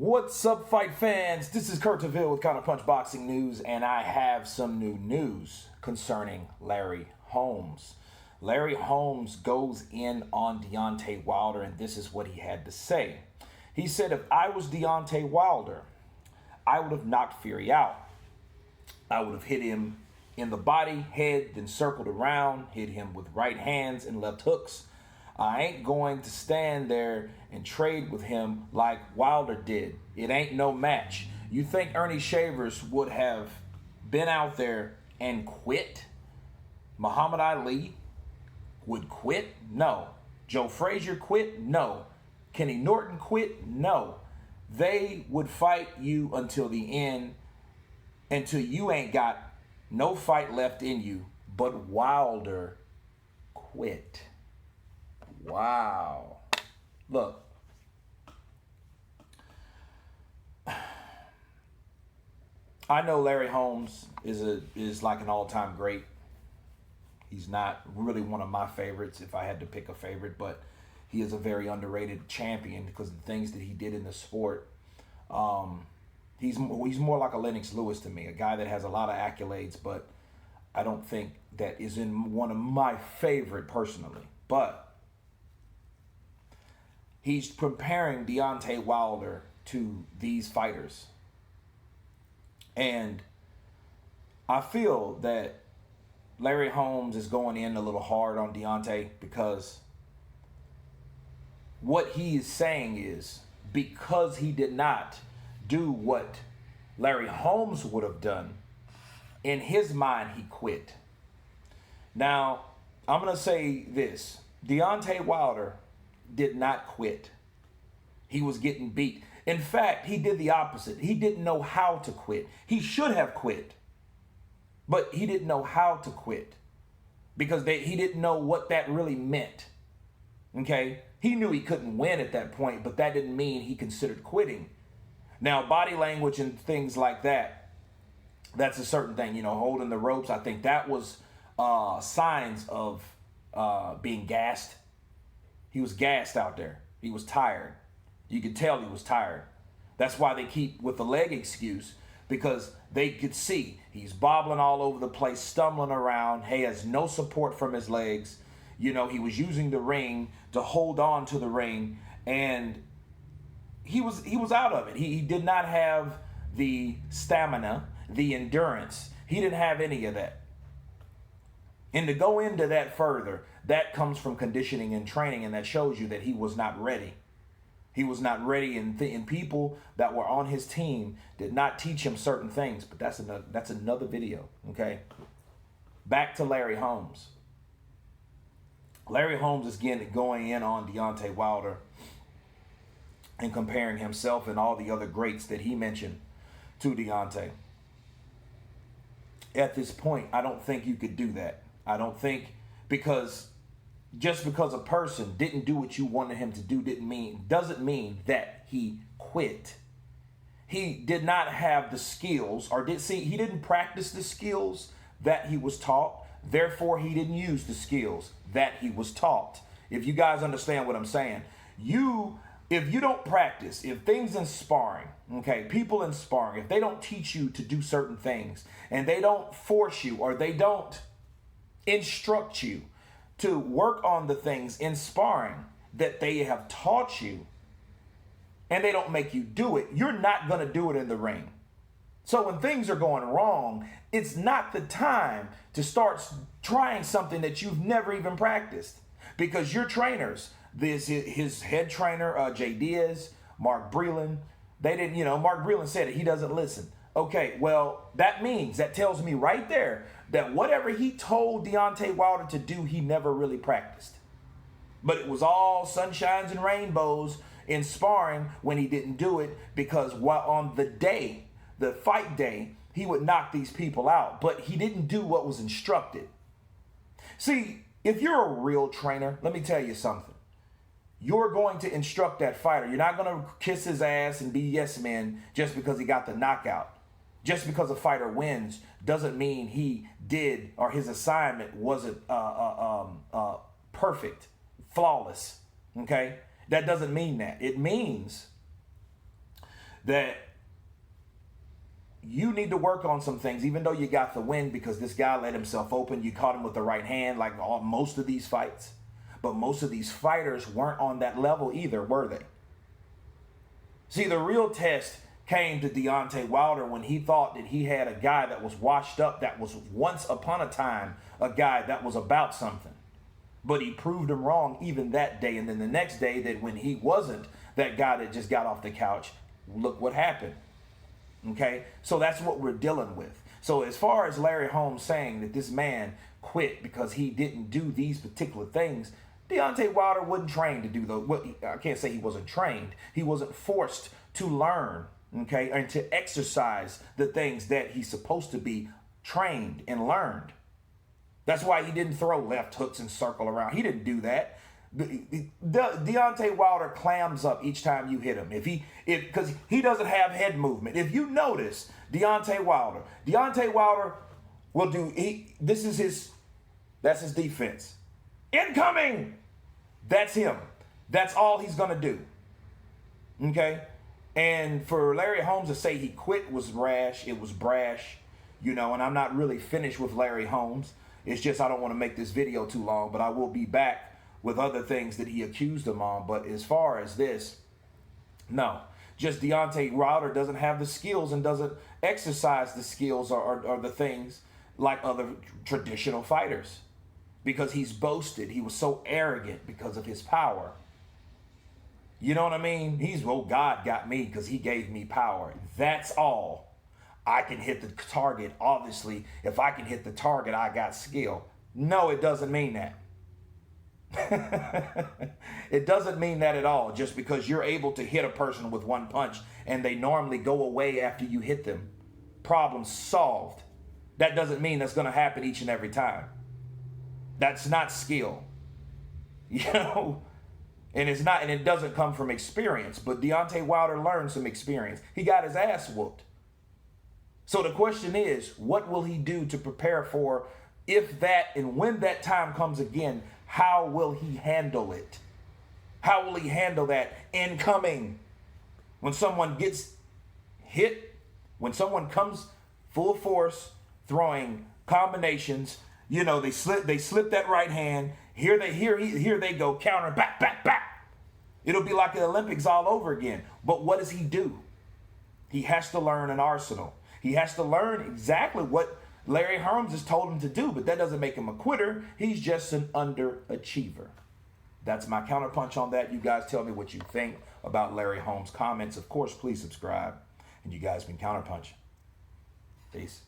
What's up, fight fans? This is Kurt DeVille with Counterpunch Boxing News, and I have some new news concerning Larry Holmes. Larry Holmes goes in on Deontay Wilder, and this is what he had to say. He said, if I was Deontay Wilder, I would have knocked Fury out. I would have hit him in the body, head, then circled around, hit him with right hands and left hooks. I ain't going to stand there and trade with him like Wilder did. It ain't no match. You think Ernie Shavers would have been out there and quit? Muhammad Ali would quit? No. Joe Frazier quit? No. Kenny Norton quit? No. They would fight you until the end, until you ain't got no fight left in you. But Wilder quit. Wow. Look. I know Larry Holmes is like an all-time great. He's not really one of my favorites if I had to pick a favorite, but he is a very underrated champion because of the things that he did in the sport. He's more like a Lennox Lewis to me, a guy that has a lot of accolades, but I don't think that is in one of my favorite personally. But he's comparing Deontay Wilder to these fighters. And I feel that Larry Holmes is going in a little hard on Deontay because what he is saying is because he did not do what Larry Holmes would have done, in his mind, he quit. Now, I'm going to say this. Deontay Wilder did not quit. He was getting beat. In fact, he did the opposite. He didn't know how to quit. He should have quit, but he didn't know how to quit because he didn't know what that really meant. Okay? He knew he couldn't win at that point, but that didn't mean he considered quitting. Now, body language and things like that, that's a certain thing. You know, holding the ropes, I think that was signs of being gassed. He was gassed out there. He was tired. You could tell he was tired. That's why they keep with the leg excuse, because they could see he's bobbling all over the place, stumbling around. He has no support from his legs. You know, he was using the ring to hold on to the ring, and he was out of it. He did not have the stamina, the endurance. He didn't have any of that. And to go into that further, that comes from conditioning and training, and that shows you that he was not ready. He was not ready, and people that were on his team did not teach him certain things. But that's another video, okay? Back to Larry Holmes. Larry Holmes is going in on Deontay Wilder and comparing himself and all the other greats that he mentioned to Deontay. At this point, I don't think you could do that. I don't think, because just because a person didn't do what you wanted him to do doesn't mean that he quit. He did not have the skills, he didn't practice the skills that he was taught. Therefore, he didn't use the skills that he was taught. If you guys understand what I'm saying, if you don't practice, if things in sparring, okay, people in sparring, if they don't teach you to do certain things and they don't force you or they don't instruct you to work on the things in sparring that they have taught you, and they don't make you do it, you're not going to do it in the ring. So when things are going wrong, it's not the time to start trying something that you've never even practiced, because your trainers, his head trainer, Jay Diaz, Mark Breland, Mark Breland said it, he doesn't listen. Okay, well, that tells me right there that whatever he told Deontay Wilder to do, he never really practiced. But it was all sunshines and rainbows in sparring when he didn't do it, because on the fight day, he would knock these people out, but he didn't do what was instructed. See, if you're a real trainer, let me tell you something. You're going to instruct that fighter. You're not going to kiss his ass and be yes man just because he got the knockout. Just because a fighter wins doesn't mean he did, or his assignment wasn't perfect, flawless, okay? That doesn't mean that. It means that you need to work on some things, even though you got the win because this guy let himself open. You caught him with the right hand, like most of these fights. But most of these fighters weren't on that level either, were they? See, the real test came to Deontay Wilder when he thought that he had a guy that was washed up, that was once upon a time a guy that was about something. But he proved him wrong even that day. And then the next day, that when he wasn't that guy that just got off the couch, look what happened. Okay, so that's what we're dealing with. So as far as Larry Holmes saying that this man quit because he didn't do these particular things, Deontay Wilder wasn't trained to do those. Well, I can't say he wasn't trained. He wasn't forced to learn, okay, and to exercise the things that he's supposed to be trained and learned. That's why he didn't throw left hooks and circle around. He didn't do that. Deontay Wilder clams up each time you hit him. Because he doesn't have head movement. If you notice, Deontay Wilder will do. That's his defense. Incoming. That's him. That's all he's gonna do. Okay, and for Larry Holmes to say he quit was rash. It was brash, And I'm not really finished with Larry Holmes. It's just I don't want to make this video too long, but I will be back with other things that he accused him on. But as far as this, no. Just Deontay Wilder doesn't have the skills and doesn't exercise the skills or the things like other traditional fighters. Because he's boasted. He was so arrogant because of his power. You know what I mean? God got me because he gave me power. That's all. I can hit the target. Obviously, if I can hit the target, I got skill. No, it doesn't mean that. It doesn't mean that at all. Just because you're able to hit a person with one punch and they normally go away after you hit them. Problem solved. That doesn't mean that's going to happen each and every time. That's not skill. And it's not, and it doesn't come from experience. But Deontay Wilder learned some experience. He got his ass whooped. So the question is, what will he do to prepare for if that and when that time comes again? How will he handle it? How will he handle that incoming? When someone gets hit, when someone comes full force, throwing combinations, they slip that right hand. Here they go, counter, back. It'll be like the Olympics all over again. But what does he do? He has to learn an arsenal. He has to learn exactly what Larry Holmes has told him to do, but that doesn't make him a quitter. He's just an underachiever. That's my counterpunch on that. You guys tell me what you think about Larry Holmes' comments. Of course, please subscribe. And you guys been Counterpunch. Peace.